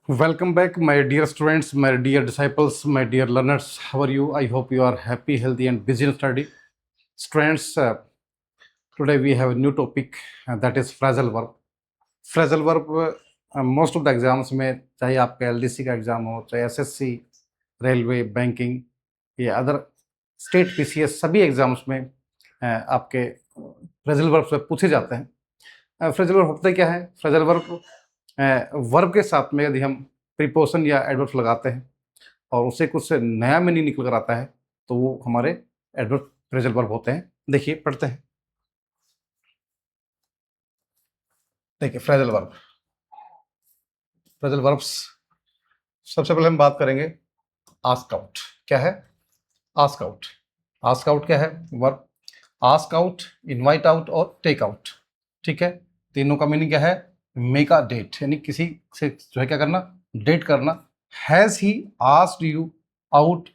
Welcome back, my dear students, my dear disciples, my dear learners. How are you? I hope you are happy, healthy, and busy in study. Students, today we have a new topic that is phrasal verb. Phrasal verb, most of the exams में चाहे आपका LDC का exam हो, चाहे SSC, railway, banking या other state PCS सभी exams में आपके फ्रेजल वर्ब से पूछे जाते हैं। फ्रेजल वर्ब होता क्या है? फ्रेजल वर्ब वर्ब के साथ में यदि हम प्रीपोजिशन या एडवर्ब लगाते हैं और उससे कुछ नया मीनिंग निकल कर आता है तो वो हमारे एडवर्ब फ्रेजल वर्ब होते हैं। देखिए, पढ़ते हैं। देखिए, फ्रेजल वर्ब, फ्रेजल वर्ब्स। सबसे पहले हम बात करेंगे आस्क आउट। क्या है आस्क आउट? आस्क आउट क्या है? Verb ask out, invite out और टेक आउट। ठीक है, तीनों का मीनिंग क्या है? मेक अ डेट, यानी किसी से जो है क्या करना, डेट करना। Has he asked you out,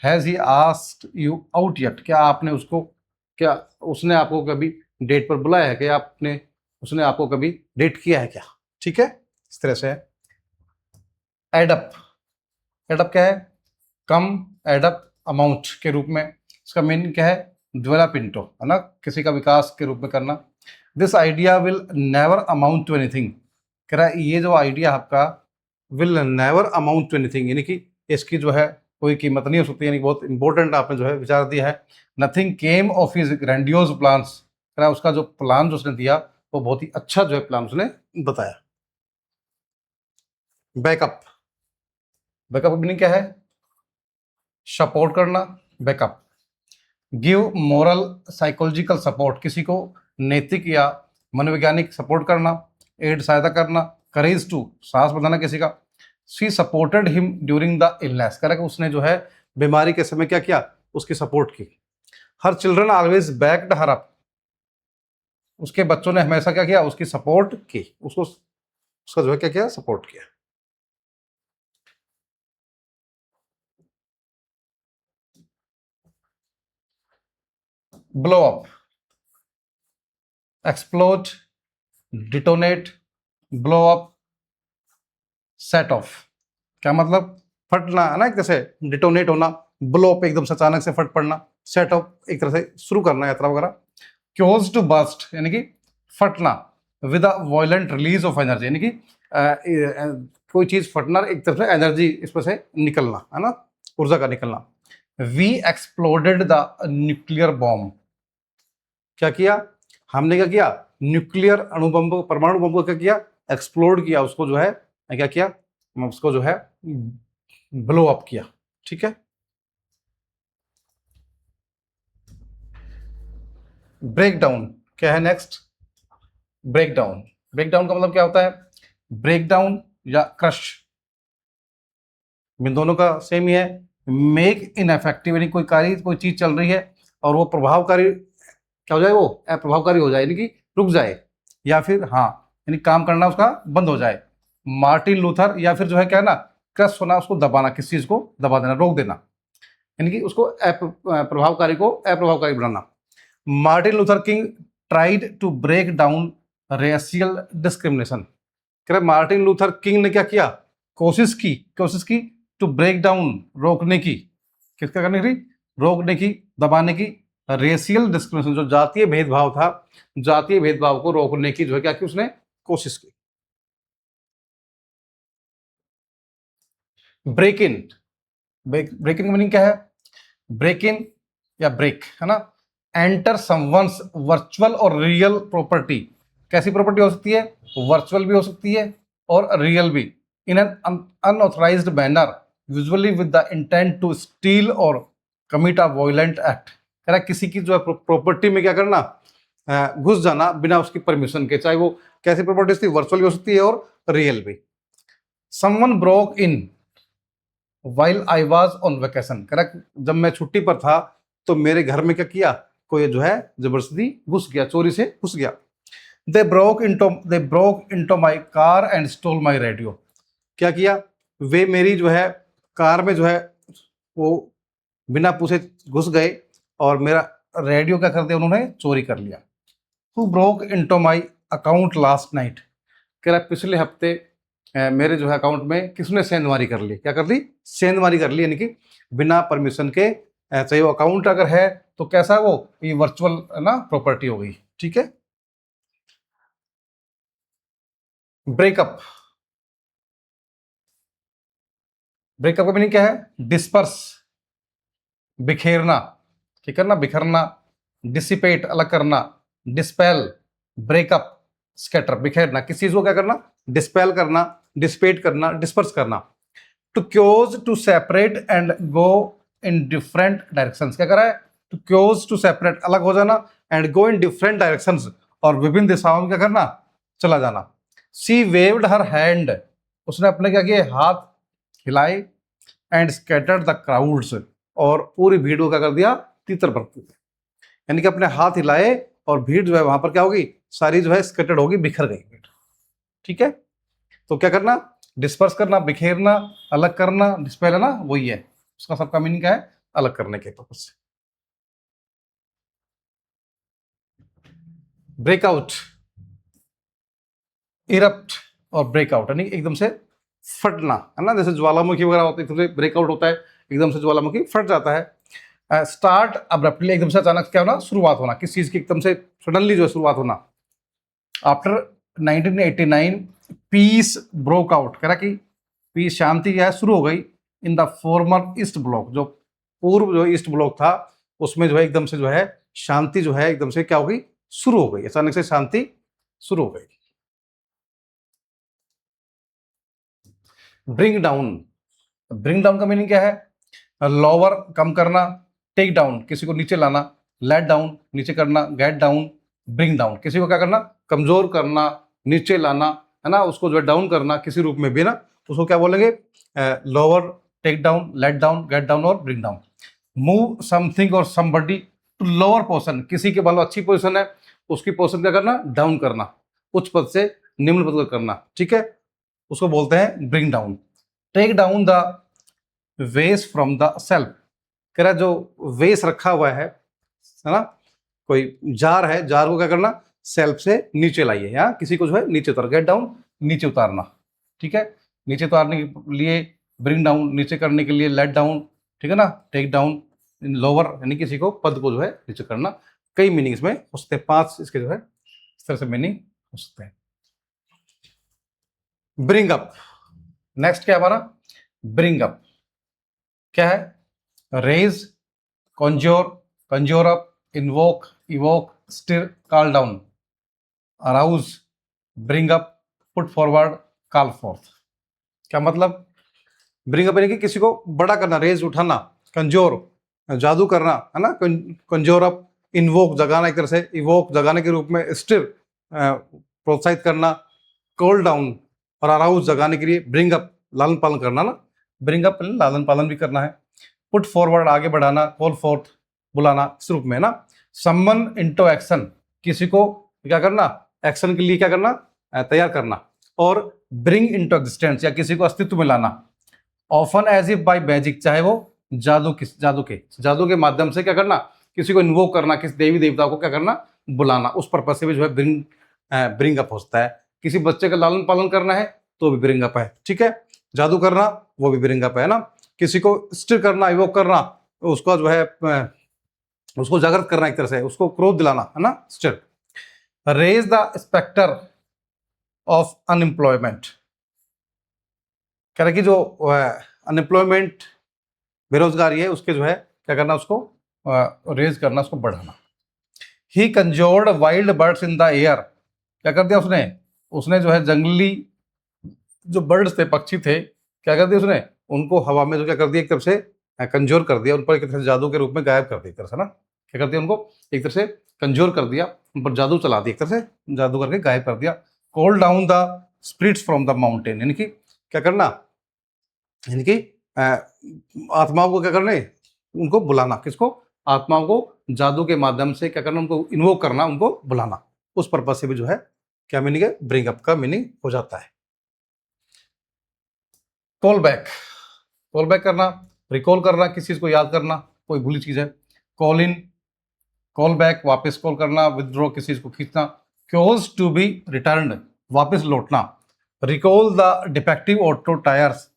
has he asked you out yet, क्या आपने उसको, क्या उसने आपको कभी डेट पर बुलाया है? क्या आपने, उसने आपको कभी डेट किया है क्या? ठीक है, इस तरह से है। एडअप, एडअप क्या है? कम एडअप अमाउंट के रूप में। इसका मीनिंग क्या है? डेवलप इनटू, है ना, किसी का विकास के रूप में करना। This idea will never amount to anything, कह रहा है ये जो आइडिया आपका will never amount to anything, यानी कि इसकी जो है कोई कीमत नहीं हो सकती, यानी बहुत इंपॉर्टेंट आपने जो है विचार दिया है। Nothing came of his grandiose plans, कह रहा है उसका जो प्लान जो उसने दिया वो बहुत ही अच्छा जो है प्लान उसने बताया। बैकअप, बैकअप मीनिंग क्या है? सपोर्ट करना, backup. Give moral psychological support, किसी को नैतिक या मनोवैज्ञानिक सपोर्ट करना। एड, सहायता करना। करेज टू, साहस बढ़ाना किसी का। She supported him during the illness, कह रहा है उसने जो है बीमारी के समय क्या किया? उसकी सपोर्ट की। Her children always backed her up, उसके बच्चों ने हमेशा क्या किया? उसकी सपोर्ट की, उसको उसका जो है क्या किया? सपोर्ट किया। Blow up, explode, detonate, blow up, set of. क्या मतलब? फटना, है ना, एक तरह से डिटोनेट होना। ब्लो अप एकदम से अचानक से फट पड़ना। सेट ऑफ एक तरह से शुरू करना, यात्रा वगैरह। क्योज टू बस्ट, यानी कि फटना। With a violent release of energy, यानी कि कोई चीज फटना, एक तरफ से एनर्जी इसमें से निकलना, है ना, ऊर्जा का निकलना। We exploded the nuclear bomb, क्या किया हमने? क्या किया? न्यूक्लियर अणुबम, परमाणु बम को क्या किया? एक्सप्लोड किया, उसको जो है क्या किया? उसको जो है ब्लो अप किया। ठीक है। ब्रेक डाउन क्या है? Next, break down. Break down का मतलब क्या होता है? ब्रेक डाउन या क्रश, इन दोनों का सेम ही है। मेक इनएफेक्टिव, यानी कोई कार्य, कोई चीज चल रही है और वो प्रभावकारी क्या हो जाए? वो अप्रभावकारी हो जाए, यानी कि रुक जाए, या फिर हाँ, यानी काम करना उसका बंद हो जाए। मार्टिन लूथर, या फिर जो है क्या है ना, क्रश होना, उसको दबाना, किसी चीज को दबा देना, रोक देना, यानी कि उसको प्रभावकारी को अप्रभावकारी बनाना। Martin Luther King tried to break down racial discrimination, कह रहे मार्टिन लूथर किंग ने क्या किया? कोशिश की टू ब्रेक डाउन, रोकने की। किसका करने की? रोकने की, दबाने की। रेशियल डिस्क्रिमिनेशन, जो जातीय भेदभाव था, जातीय भेदभाव को रोकने की जो है क्या की? उसने कोशिश की। ब्रेक इन, ब्रेक इन का मीनिंग क्या है? ब्रेक इन या ब्रेक, है ना, एंटर समवंस वर्चुअल और रियल प्रॉपर्टी। कैसी प्रॉपर्टी हो सकती है? वर्चुअल भी हो सकती है और रियल भी। In an unauthorized manner, usually with the intent to steal और कमिट अ वायलेंट एक्ट, कह रहा है किसी की जो है प्रॉपर्टी में क्या करना? घुस जाना बिना उसकी परमिशन के, चाहे वो कैसी प्रॉपर्टीज थी, वर्चुअल भी हो सकती है और रियल भी। Someone broke in while I was on vacation, correct, जब मैं छुट्टी पर था तो मेरे घर में क्या किया? कोई जो है जबरदस्ती घुस गया, चोरी से घुस गया। They broke into my car and stole my radio, क्या किया? वे मेरी जो है कार में जो है वो बिना पूछे घुस गए और मेरा रेडियो क्या कर दिया? उन्होंने चोरी कर लिया। Who broke into my account last night, कह रहा पिछले हफ्ते मेरे जो है अकाउंट में किसने सेंधमारी कर ली, क्या कर ली, सेंधमारी कर ली, यानी कि बिना परमिशन के। चाहे वो अकाउंट अगर है तो कैसा है वो, ये वर्चुअल ना प्रॉपर्टी हो गई, ठीक है। ब्रेकअप, ब्रेकअप का मीनिंग क्या है, डिस्पर्स, बिखेरना, ठीक है ना, बिखरना, डिसिपेट अलग करना, डिस्पेल, ब्रेकअप, स्कैटर बिखेरना, किसी चीज को क्या करना, डिस्पेल करना, डिसिपेट करना, डिस्पर्स करना। To cause to separate and go in different directions, क्या कर रहा है, टू क्योज टू सेपरेट अलग हो जाना, and go in different directions और विभिन्न दिशाओं में क्या करना, चला जाना। शी वेव्ड हर हैंड, उसने अपने क्या किए, हाथ हिलाए, एंड स्कैटर्ड द क्राउड्स, और पूरी भीड़ को क्या कर दिया, तीतर भर दिया, यानी कि अपने हाथ हिलाए और भीड़ जो है वहां पर क्या होगी, सारी जो है स्कैटर्ड होगी, बिखर गई भीड़, ठीक है। तो क्या करना, डिस्पर्स करना, बिखेरना, अलग करना, डिस्पेल है ना, वही है उसका सबका मीनिंग क्या है, अलग करने के पर्पज से। ब्रेकआउट, इरप्ट और ब्रेकआउट यानी एकदम से फटना, है ना, जैसे ज्वालामुखी वगैरह होती है, एकदम से ब्रेकआउट होता है, एकदम से ज्वालामुखी फट जाता है। स्टार्ट अब्रप्टली, एकदम से अचानक क्या होना, शुरुआत होना, किस चीज की एकदम से सडनली जो है शुरुआत होना। आफ्टर 1989 पीस ब्रोक आउट, कह रहा कि पीस शांति क्या है, शुरू हो गई in the former east block, जो पूर्व जो ईस्ट ब्लॉक था उसमें जो है एकदम से जो है शांति जो है एकदम से क्या हो गई, शुरू हो गई, अचानक से शांति शुरू हो गई। ब्रिंग डाउन, ब्रिंग डाउन का मीनिंग क्या है, लोअर कम करना, टेक डाउन किसी को नीचे लाना, लेट डाउन नीचे करना, गेट डाउन, ब्रिंग डाउन किसी को क्या करना, कमजोर करना, नीचे लाना, है ना, उसको जो है डाउन करना किसी रूप में भी ना, उसको क्या बोलेंगे, lower, take down, let down, get down और ब्रिंग डाउन। मूव समथिंग और समबडी टू लोअर पोर्शन, किसी के मान लो अच्छी पोजीशन है, उसकी पोजीशन क्या करना, डाउन करना, उच्च पद से निम्न पद करना, ठीक है, उसको बोलते हैं bring down. Take down the vest from the shelf, कह रहा जो वेस्ट रखा हुआ है ना, कोई जार है, जार को क्या करना, सेल्फ से नीचे लाइए, या किसी को जो है नीचे उतार, गेट डाउन नीचे उतारना, ठीक है, नीचे उतारने के लिए ब्रिंग डाउन, नीचे करने के लिए लेट डाउन, ठीक है ना, टेक डाउन लोअर यानी किसी को पद को जो है नीचे करना। कई मीनिंग इसमें हो सकते हैं, 5 इसके जो है इस तरह से मीनिंग हो सकते हैं। ब्रिंग अप, नेक्स्ट क्या हमारा, ब्रिंग अप क्या है, raise, conjure, conjure up, invoke, evoke, stir, call down, arouse, bring up, put forward, call forth। क्या मतलब, ब्रिंग अप यानी कि किसी को बड़ा करना, रेज उठाना, कंजोर जादू करना, है ना, कंजोर अप, इन्वोक जगाना एक तरह से, इवोक जगाने के रूप में, स्टिर प्रोत्साहित करना, कॉल डाउन और अराउज जगाने के लिए, ब्रिंग अप लालन पालन करना ना, ब्रिंग अप लालन पालन भी करना है, पुट फॉरवर्ड आगे बढ़ाना, कॉल फोर्थ बुलाना इस रूप में ना। समन इनटू एक्शन, किसी को क्या करना, एक्शन के लिए क्या करना, तैयार करना, और ब्रिंग इनटू एग्जिस्टेंस या किसी को अस्तित्व में लाना। Often as if by magic, चाहे वो जादू के माध्यम से क्या करना, किसी को इन्वोक करना, किसी देवी देवता को क्या करना, बुलाना, उस पर्पज से भी जो है ब्रिंग अप होता है। किसी बच्चे का लालन पालन करना है तो भी ब्रिंग अप है, ठीक है, जादू करना वो भी ब्रिंग अप है ना, किसी को स्टिर करना, इवोक करना, उसको जो है उसको जागृत करना एक तरह से, उसको क्रोध दिलाना, है ना, stir. Raise the spectre of unemployment, कह रहे कि जो अनएम्प्लॉयमेंट बेरोजगारी है उसके जो है क्या करना, उसको रेज करना, उसको बढ़ाना। He conjured wild birds in the air, क्या कर दिया उसने, उसने जो है जंगली जो बर्ड्स थे, पक्षी थे, क्या कर दिया उसने, उनको हवा में जो क्या कर दिया, एक तरफ से कंजोर कर दिया, उन पर एक तरह से जादू के रूप में गायब कर दिया एक तरह से ना, क्या कर दिया, उनको एक तरह से कंजोर कर दिया, उन पर जादू चला दिया, एक तरह से जादू करके गायब कर दिया। Call down the spirits from the mountain, यानी कि क्या करना, यानी कि आत्माओं को क्या करने, उनको बुलाना, किसको, आत्माओं को जादू के माध्यम से क्या करना, उनको इन्वोक करना, उनको बुलाना, उस पर्पज से भी जो है क्या मीनिंग है, ब्रिंग अप का मीनिंग हो जाता है। कॉल बैक, कॉल बैक करना, रिकॉल करना, किसी चीज को याद करना, कोई भूली चीज है। कॉल इन, कॉल बैक वापस कॉल करना, विदड्रॉ किसी चीज को खींचना। क्योज टू बी रिटर्न, वापस लौटना। Recall the defective auto tyres,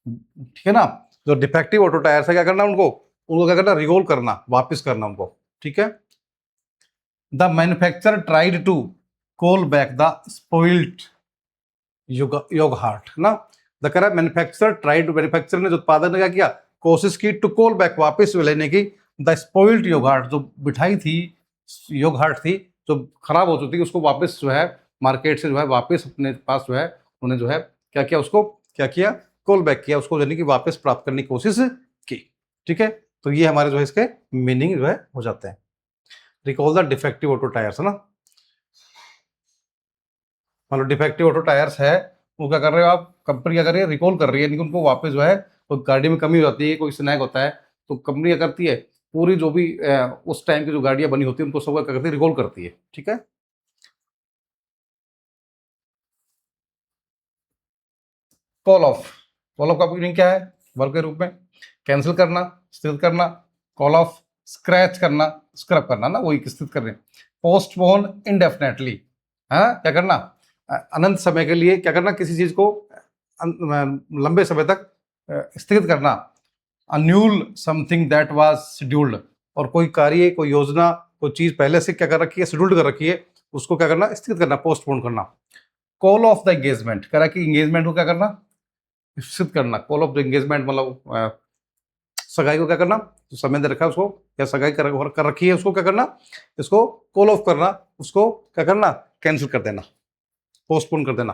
ठीक है ना, जो डिफेक्टिव ऑटो टायर्स है क्या करना उनको, उनको क्या करना, रिकॉल करना, वापस करना उनको, ठीक है। The manufacturer tried to call back the spoiled yogurt ना, द कह रहा है मैन्युफैक्चरर ट्राइड, मैन्युफैक्चरर ने, जो उत्पादक ने क्या किया, कोशिश की टू कॉल बैक, वापस लेने की, द स्पॉइल्ड योग हार्ट, जो बिठाई थी योग हार्ट थी, जो खराब हो चुकी थी, उसको वापस जो है मार्केट से जो है वापस अपने पास जो है उन्हें जो है क्या किया, उसको क्या किया, कॉल बैक किया, उसको यानी कि वापस प्राप्त करने की कोशिश की, ठीक है। तो ये हमारे जो है इसके मीनिंग जो है हो जाते हैं। Recall the defective auto tyres है ना, मान लो डिफेक्टिव ऑटो टायर्स है, वो क्या कर रहे हो आप, कंपनी क्या कर रही है, रिकॉल कर रही है, लेकिन उनको वापस जो है, तो गाड़ी में कमी हो जाती है, कोई स्नैग होता है, तो कंपनी क्या करती है, पूरी जो भी उस टाइम की जो गाड़ियां बनी होती है उनको सब क्या करती है, रिकॉल करती है, ठीक है। कॉल ऑफ का मीनिंग क्या है, वर्ब के रूप में, कैंसिल करना, स्थित करना, कॉल ऑफ स्क्रैच करना, स्क्रब करना ना, वही स्थित कर रहे हैं। पोस्टपोन इनडेफिनेटली, है क्या करना, अनंत समय के लिए क्या करना, किसी चीज को लंबे समय तक स्थगित करना। अन्यूल समथिंग दैट वाज शेड्यूल्ड, और कोई कार्य, कोई योजना, कोई चीज पहले से क्या कर रखी है, शेड्यूल्ड कर रखी है, उसको क्या करना, स्थगित करना, पोस्टपोन करना। कॉल ऑफ द एंगेजमेंट, कह रहा कि एंगेजमेंट को क्या करना, निश्चित करना। कॉल ऑफ द एंगेजमेंट मतलब सगाई को क्या करना, जो समय दे रखा है उसको, या सगाई कर रखी है उसको क्या करना, इसको कॉल ऑफ करना, उसको क्या करना, कैंसिल कर देना, पोस्टपोन कर देना।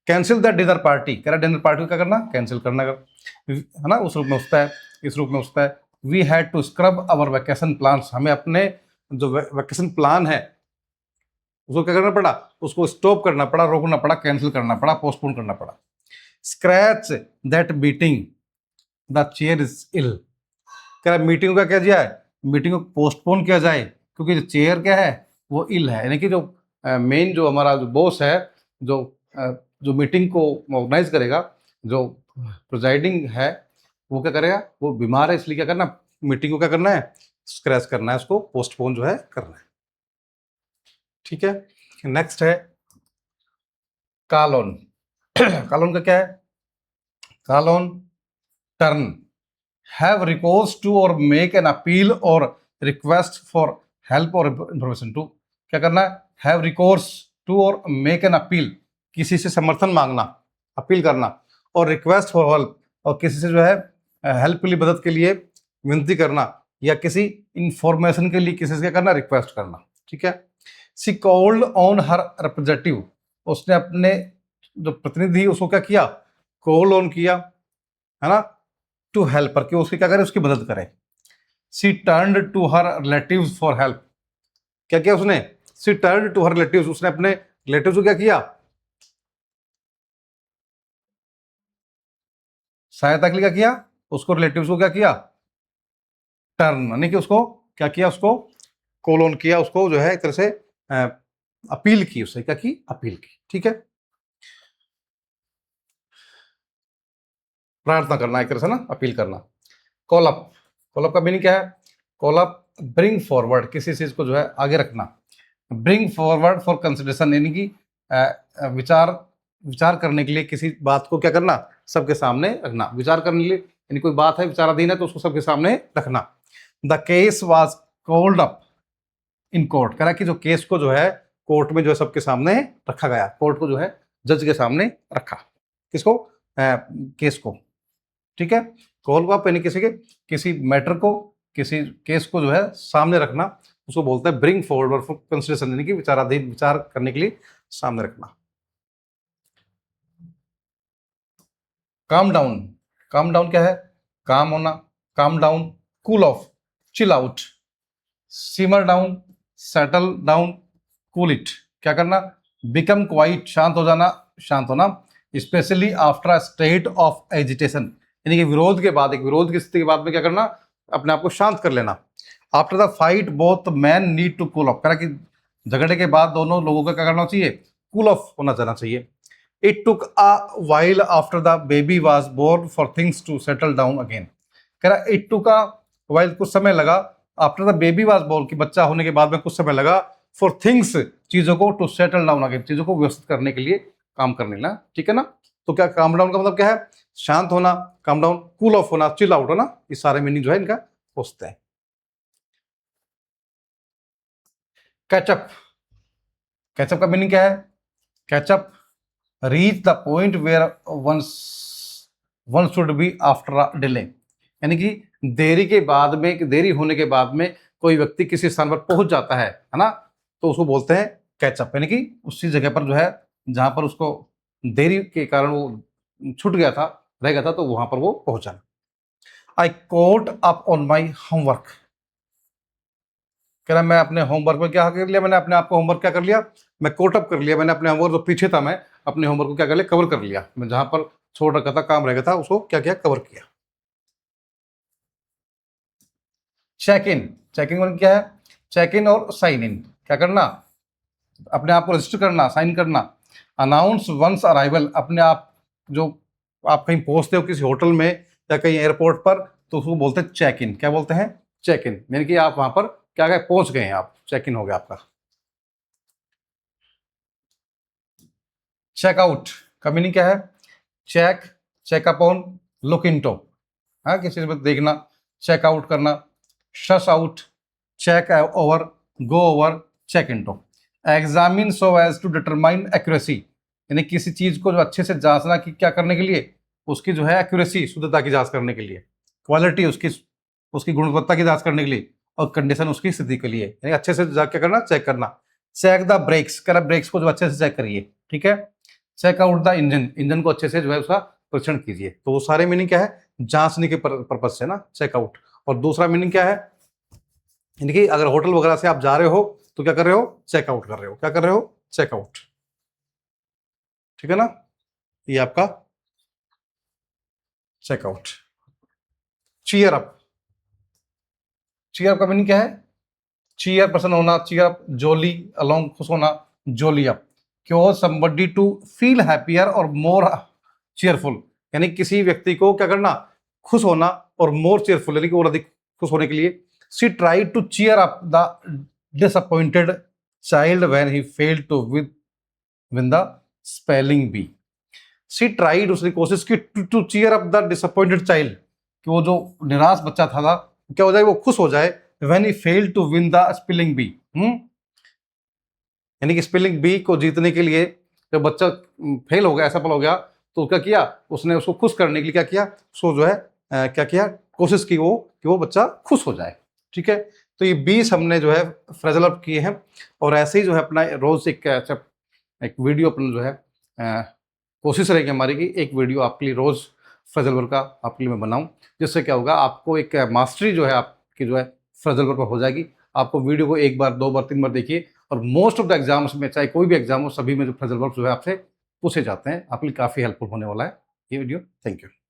कैंसिल द डिनर पार्टी, कह रहा डिनर पार्टी को क्या करना, कैंसिल करना, है ना, उस रूप में उठता है, इस रूप में उठता है। We had to scrub our vacation plans, हमें अपने जो वैकेशन प्लान है उसको क्या करना पड़ा, उसको स्टॉप करना पड़ा, रोकना पड़ा, कैंसिल करना पड़ा, पोस्टपोन करना पड़ा। Scratch that meeting, the chair is ill, कह रहा मीटिंग का क्या किया है, मीटिंग को पोस्टपोन किया जाए, क्योंकि जो चेयर क्या है वो इल है, यानी कि जो मेन जो हमारा जो बॉस है, जो जो मीटिंग को ऑर्गेनाइज करेगा, जो प्रोजाइडिंग है, वो क्या करेगा, वो बीमार है, इसलिए क्या करना, मीटिंग को क्या करना है, स्क्रैच करना है, उसको पोस्टपोन जो है करना है, ठीक है। नेक्स्ट है कालोन। कालोन का क्या है, Kahlon turn, have recourse to or make an appeal or request for help or information to, क्या करना है, have recourse to or make an appeal, किसी से समर्थन मांगना, अपील करना, और request for help, और किसी से जो है हेल्प के लिए, मदद के लिए विनती करना, या किसी इंफॉर्मेशन के लिए किसी से क्या करना, रिक्वेस्ट करना, ठीक है। She called on her representative, उसने अपने जो प्रतिनिधि उसको क्या किया, कॉल ऑन किया, है ना, टू हेल्प, कि उसकी क्या करे, उसकी मदद करे। She turned to her relatives for help, क्या किया उसने, she turned to her relatives, उसने अपने रिलेटिव्स को क्या किया, सहायता के लिए क्या किया, उसको रिलेटिव्स को क्या किया, टर्न, यानी कि उसको क्या किया, उसको कॉल ऑन किया, उसको जो है एक तरह से अपील की, उससे क्या की, अपील की, ठीक है। प्रार्थना करना, एक तरह से ना, अपील करना। कॉल अप, कॉल अप का मीनिंग क्या है, कॉल अप ब्रिंग फॉरवर्ड, किसी चीज को जो है आगे रखना, ब्रिंग फॉरवर्ड फॉर कंसिडरेशन, यानी कि विचार विचार करने के लिए किसी बात को क्या करना, सबके सामने रखना, विचार करने के लिए, यानी कोई बात है विचाराधीन है तो उसको सबके सामने रखना। The case was called up in court, कह रहा कि जो केस को जो है कोर्ट में जो है सबके सामने रखा गया, कोर्ट को जो है जज के सामने रखा, किसको, केस को, ठीक है। कॉल को आप यानी किसी के, किसी मैटर को, किसी केस को जो है सामने रखना, उसको बोलते हैं ब्रिंग फॉरवर्ड फॉर कंसिडरेशन, यानी कि विचाराधीन, विचार करने के लिए सामने रखना। काम डाउन, काम डाउन क्या है, काम होना, calm down, cool off, chill out, simmer down, settle down, cool it, क्या करना, बिकम क्वाइट, शांत हो जाना, शांत होना, especially after a state of agitation, यानी कि विरोध के बाद, एक विरोध की स्थिति के बाद में क्या करना, अपने आप को शांत कर लेना। After the fight both man need to cool off, कह रहा कि झगड़े के बाद दोनों लोगों को क्या करना चाहिए, कूल ऑफ होना जाना चाहिए। It took a while after the baby was born for things to settle down again, कह रहा इट टुक अ वाइल, कुछ समय लगा, after the baby was born, कि बच्चा होने के बाद में कुछ समय लगा, फॉर थिंग्स, चीजों को, टू सेटल डाउन अगेन, चीजों को व्यवस्थित करने के लिए काम करने ना, ठीक है ना। तो क्या काम डाउन का मतलब क्या है? शांत होना, काम डाउन, कूल ऑफ होना, चिल आउट होना, ये सारे मीनिंग जो है इनका होते हैं। कैचअप, कैचअप का मीनिंग क्या है? Catch up, reach the point where one should be after a delay, यानी कि देरी के बाद में, देरी होने के बाद में कोई व्यक्ति किसी स्थान पर पहुंच जाता है ना, तो उसको बोलते हैं कैचअप, यानी कि उसी जगह पर जो है जहां पर उसको देरी के कारण वो छूट गया था, रह गया था, तो वहां पर वो पहुंचा। I quote up on my homework, कह रहा मैं अपने होमवर्क में क्या कर लिया, मैंने अपने आप को होमवर्क क्या कर लिया, मैं कोट अप कर लिया, मैंने अपने होमवर्क जो पीछे था, मैं अपने होमवर्क को क्या कर लिया, कवर कर लिया, मैं जहां पर छोड़ रखा था, काम रह गया था, उसको क्या किया, कवर किया। चेक इन, चेक इन मतलब क्या है? चेक इन और साइन इन, क्या करना, अपने आप को रजिस्टर करना, साइन करना। अनाउंस वंस अराइवल, अपने आप जो आप कहीं पहुंचते हो किसी होटल में या कहीं एयरपोर्ट पर, तो उसको बोलते हैं चेक इन, क्या बोलते हैं, चेक इन, यानी कि आप वहां पर क्या गए, पहुंच गए हैं आप, चेक इन हो गया आपका। चेकआउट का मीनिंग क्या है? Check, check upon, look into, हाँ किसी चीज में देखना, चेकआउट करना। Suss out, check over, go over, check into. Examine so as to determine accuracy, यानी किसी चीज को जो अच्छे से जांचना कि क्या करने के लिए, उसकी जो है एक्यूरेसी, शुद्धता की जांच करने के लिए, क्वालिटी उसकी, उसकी गुणवत्ता की जांच करने के लिए, और कंडीशन उसकी स्थिति के लिए, यानी अच्छे से क्या करना, चेक करना। Check the brakes, car brakes को जो अच्छे से चेक करिए, ठीक है। Check out the engine, engine को अच्छे से जो है उसका परीक्षण कीजिए। तो वो सारे मीनिंग क्या है, जांचने के पर्पज से ना, चेकआउट। और दूसरा मीनिंग क्या है, यानी कि अगर होटल वगैरह से आप जा रहे हो तो क्या कर रहे हो, चेकआउट कर रहे हो, क्या कर रहे हो, चेकआउट, ठीक है ना। ये आपका checkout. Cheer up, cheer up का मीनिंग क्या है? चीयर प्रसन्न होना, चीयर अप, जोली अलोंग, खुश होना, जोली अप। क्यों, समबडी टू फील हैप्पियर और मोर चीयरफुल, यानी किसी व्यक्ति को क्या करना, खुश होना, और मोर चीयरफुल यानी कि और अधिक खुश होने के लिए। She tried to cheer up the disappointed child when he failed to win the spelling bee. She tried, उसने कोशिश की, to cheer up the disappointed child, कि वो जो निराश बच्चा था क्या हो जाए, वो खुश हो जाए। When he failed to win the spelling bee, यानी कि स्पेलिंग बी को जीतने के लिए जब बच्चा फेल हो गया, असफल हो गया, तो क्या किया उसने, उसको खुश करने के लिए क्या किया, उसको जो है क्या किया, कोशिश की वो कि वो बच्चा खुश हो जाए, ठीक है। तो ये 20 हमने जो है फ्रेजल वर्ब किए हैं, और ऐसे ही जो है अपना रोज एक वीडियो अपना जो है कोशिश रहेगी हमारी कि एक वीडियो आपके लिए रोज फ्रेजल वर्ब का आपके लिए मैं बनाऊं, जिससे क्या होगा, आपको एक मास्टरी जो है आपकी जो है फ्रेजल वर्ब पर हो जाएगी। आपको वीडियो को एक बार, दो बार, तीन बार देखिए, और मोस्ट ऑफ द एग्जाम्स में, चाहे कोई भी एग्जाम हो, सभी में जो फ्रेजल वर्ब जो है आपसे पूछे जाते हैं, आपके लिए काफ़ी हेल्पफुल होने वाला है ये वीडियो। Thank you.